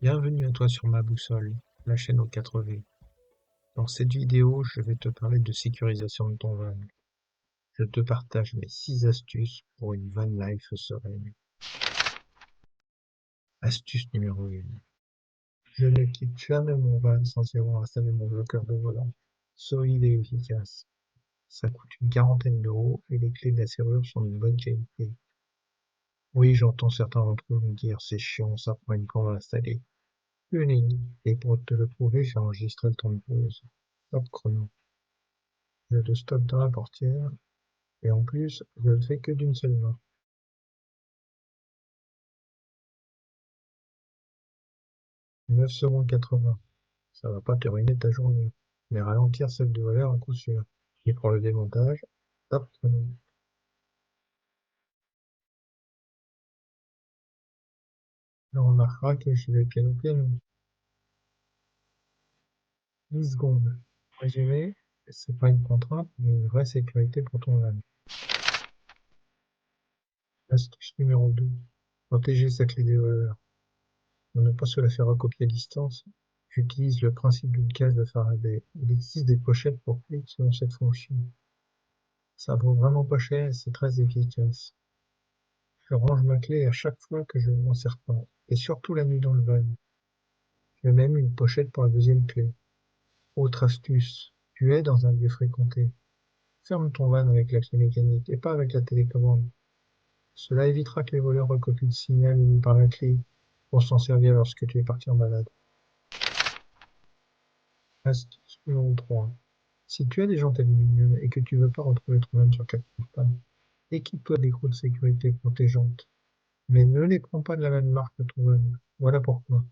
Bienvenue à toi sur ma boussole, la chaîne aux 4V. Dans cette vidéo, je vais te parler de sécurisation de ton van. Je te partage mes 6 astuces pour une van life sereine. Astuce numéro 1. Je ne quitte jamais mon van sans y avoir installé mon bloqueur de volant, solide et efficace. Ça coûte une quarantaine d'euros et les clés de la serrure sont de bonne qualité. Oui, j'entends certains d'entre vous me dire c'est chiant, ça prend une plombe à installer. Une et pour te le prouver, j'ai enregistré le temps de pause. Top chrono. Je le stocke dans la portière, et en plus, je le fais que d'une seule main. 9 secondes 80. Ça va pas te ruiner ta journée, mais ralentir celle du voleur à coup sûr. Et pour le démontage, top chrono. Là, on remarquera que je vais piano piano. 10 secondes. Résumé, c'est pas une contrainte, mais une vraie sécurité pour ton van. Astuce numéro 2. Protéger sa clé des voleurs. Pour ne pas se la faire recopier à distance, j'utilise le principe d'une case de Faraday. Il existe des pochettes pour clés qui ont cette fonction. Ça vaut vraiment pas cher et c'est très efficace. Je range ma clé à chaque fois que je ne m'en sers pas, et surtout la nuit dans le van. J'ai même une pochette pour la deuxième clé. Autre astuce, tu es dans un lieu fréquenté. Ferme ton van avec la clé mécanique et pas avec la télécommande. Cela évitera que les voleurs recopient le signal émis par la clé pour s'en servir lorsque tu es parti en balade. Astuce numéro 3. Si tu as des jantes aluminium et que tu veux pas retrouver ton van sur quatre panne, équipe-toi des d'écrous de sécurité pour tes jantes. Mais ne les prends pas de la même marque que ton van. Voilà pourquoi.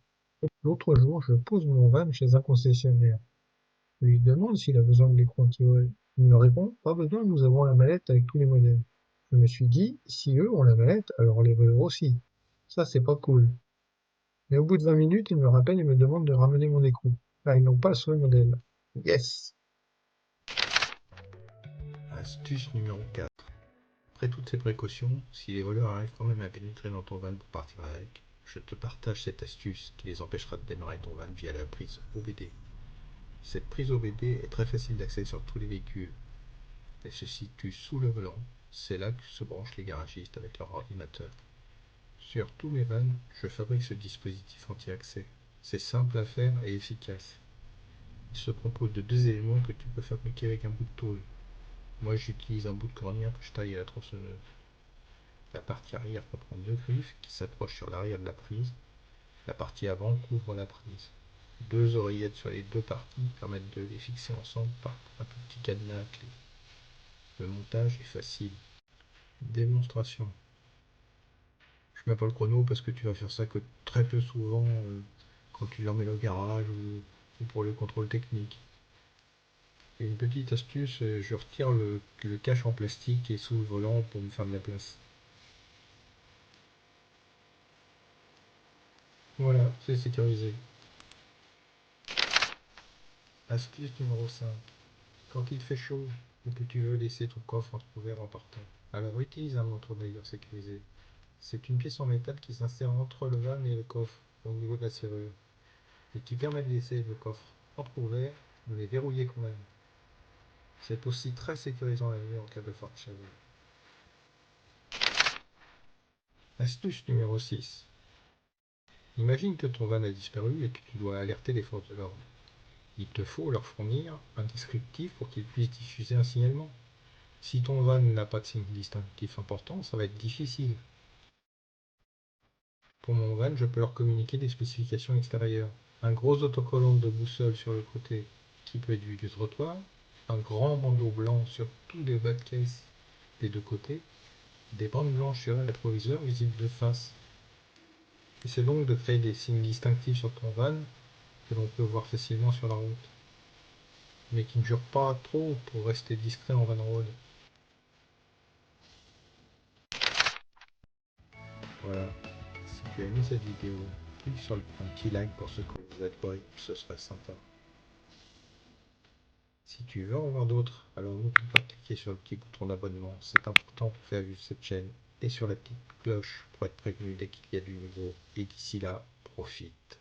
L'autre jour, je pose mon van chez un concessionnaire. Je lui demande s'il a besoin de l'écrou anti-vol. Il me répond, pas besoin, nous avons la mallette avec tous les modèles. Je me suis dit, si eux ont la mallette, alors les voleurs aussi. Ça, c'est pas cool. Mais au bout de 20 minutes, il me rappelle et me demande de ramener mon écrou. Là, ils n'ont pas le seul modèle. Yes! Astuce numéro 4. Après toutes ces précautions, si les voleurs arrivent quand même à pénétrer dans ton van pour partir avec, je te partage cette astuce qui les empêchera de démarrer ton van via la prise OBD. Cette prise OBD est très facile d'accès sur tous les véhicules. Elle se situe sous le volant. C'est là que se branchent les garagistes avec leur ordinateur. Sur tous mes vannes, je fabrique ce dispositif anti-accès. C'est simple à faire et efficace. Il se compose de deux éléments que tu peux fabriquer avec un bout de tôle. Moi, j'utilise un bout de cornière que je taille à la tronçonneuse. La partie arrière comprend deux griffes qui s'approchent sur l'arrière de la prise. La partie avant couvre la prise. Deux oreillettes sur les deux parties permettent de les fixer ensemble par un petit cadenas à clé. Le montage est facile. Démonstration. Je mets pas le chrono parce que tu vas faire ça que très peu souvent quand tu l'emmènes au garage ou pour le contrôle technique. Et une petite astuce, je retire le cache en plastique qui est sous le volant pour me faire de la place. Voilà, c'est sécurisé. Astuce numéro 5. Quand il fait chaud et que tu veux laisser ton coffre entrouvert en partant, alors utilise un montre-veilleur sécurisé. C'est une pièce en métal qui s'insère entre le van et le coffre, au niveau de la serrure, et qui permet de laisser le coffre entrouvert, mais verrouillé quand même. C'est aussi très sécurisant la nuit en cas de forte chaleur. Astuce numéro 6. Imagine que ton van a disparu et que tu dois alerter les forces de l'ordre. Il te faut leur fournir un descriptif pour qu'ils puissent diffuser un signalement. Si ton van n'a pas de signe distinctif important, ça va être difficile. Pour mon van, je peux leur communiquer des spécifications extérieures. Un gros autocollant de boussole sur le côté qui peut être vu du trottoir, un grand bandeau blanc sur tous les bas de caisse des deux côtés, des bandes blanches sur un rétroviseur visibles de face. Essaie donc de créer des signes distinctifs sur ton van que l'on peut voir facilement sur la route, mais qui ne durent pas trop pour rester discret en van road. Voilà, si tu as aimé cette vidéo, clique sur un petit like pour ce que vous êtes correct, ce serait sympa. Si tu veux en voir d'autres, alors n'oublie pas de cliquer sur le petit bouton d'abonnement, c'est important pour faire vivre cette chaîne, et sur la petite cloche pour être prévenu dès qu'il y a du nouveau. Et d'ici là, profite.